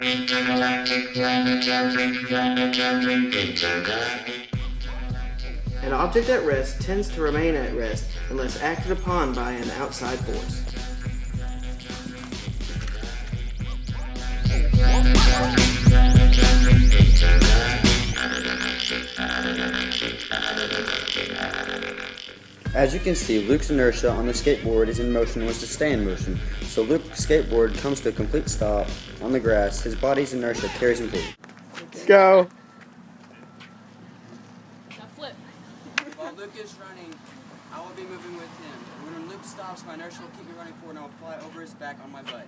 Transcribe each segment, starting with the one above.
Intergalactic planetary, intergalactic. An object at rest tends to remain at rest unless acted upon by an outside force. As you can see, Luke's inertia on the skateboard is in motion and wants to stay in motion. So Luke's skateboard comes to a complete stop on the grass. His body's inertia carries him through. Go! Now flip. While Luke is running, I will be moving with him. And when Luke stops, my inertia will keep me running forward and I will fly over his back on my butt.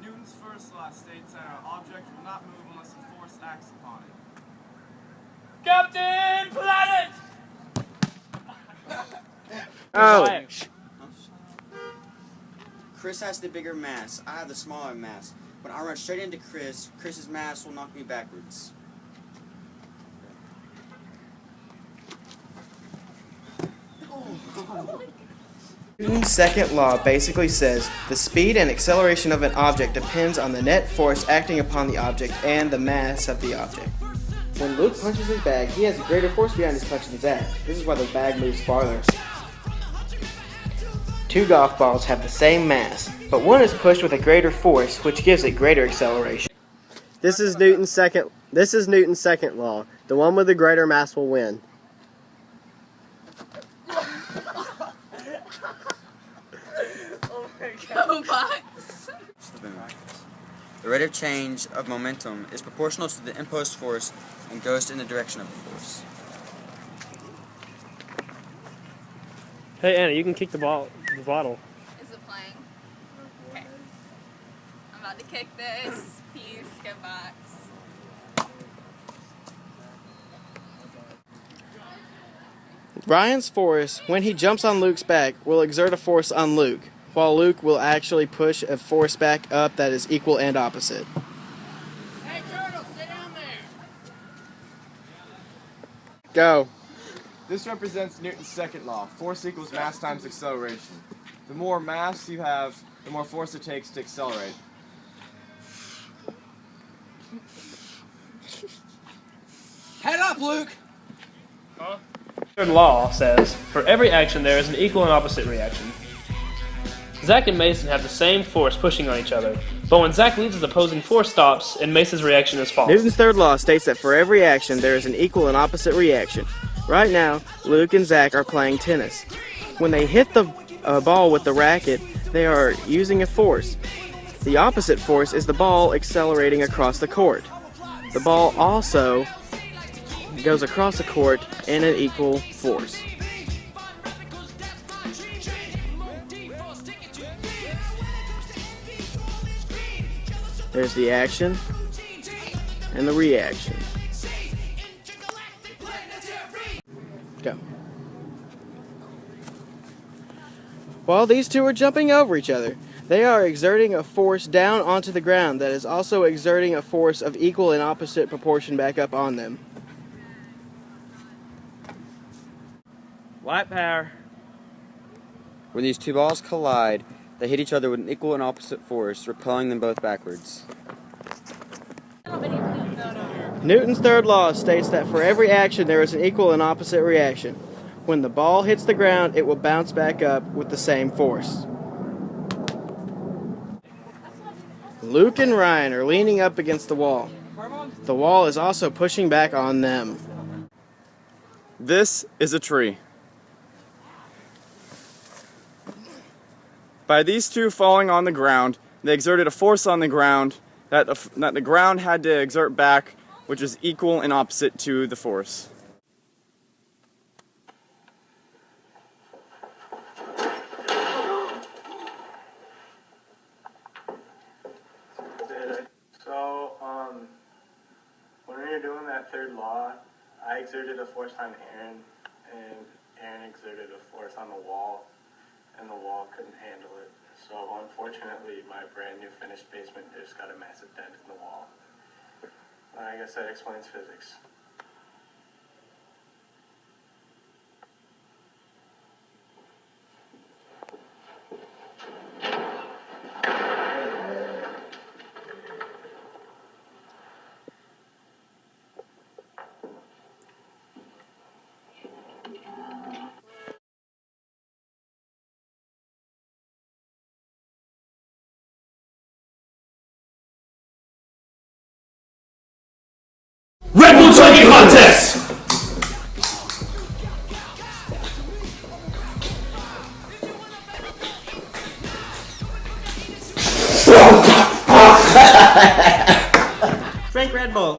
Newton's first law states that an object will not move unless a force acts upon it. Captain Planet! Oh! Chris has the bigger mass. I have the smaller mass. When I run straight into Chris, Chris's mass will knock me backwards. Newton's second law basically says the speed and acceleration of an object depends on the net force acting upon the object and the mass of the object. When Luke punches his bag, he has a greater force behind his punch than Zach. This is why the bag moves farther. Two golf balls have the same mass, but one is pushed with a greater force, which gives it greater acceleration. This is Newton's second law. The one with the greater mass will win. Go Bucks! The rate of change of momentum is proportional to the imposed force and goes in the direction of the force. Hey Anna, you can kick the bottle. Is it playing? Okay. I'm about to kick this. Peace, go Bucks. Ryan's force, when he jumps on Luke's back, will exert a force on Luke, while Luke will actually push a force back up that is equal and opposite. Hey, Turtle, sit down there. Go. This represents Newton's second law. Force equals mass times acceleration. The more mass you have, the more force it takes to accelerate. Head up, Luke! Third law says, for every action there is an equal and opposite reaction. Zach and Mason have the same force pushing on each other, but when Zach leaves his opposing force stops, and Mason's reaction is false. Newton's third law states that for every action there is an equal and opposite reaction. Right now, Luke and Zach are playing tennis. When they hit the ball with the racket, they are using a force. The opposite force is the ball accelerating across the court. The ball also goes across the court in an equal force. There's the action and the reaction. Go. While these two are jumping over each other, they are exerting a force down onto the ground that is also exerting a force of equal and opposite proportion back up on them. Light power. When these two balls collide, they hit each other with an equal and opposite force, repelling them both backwards. Newton's third law states that for every action there is an equal and opposite reaction. When the ball hits the ground, it will bounce back up with the same force. Luke and Ryan are leaning up against the wall. The wall is also pushing back on them. This is a tree. By these two falling on the ground, they exerted a force on the ground that the ground had to exert back, which was equal and opposite to the force. So, when we were doing that third law, I exerted a force on Aaron, and Aaron exerted a force on the wall, and the wall couldn't handle it. So, unfortunately, my brand new finished basement just got a massive dent in the wall. I guess that explains physics. Red Bull Chugging Contest! Drink Red Bull.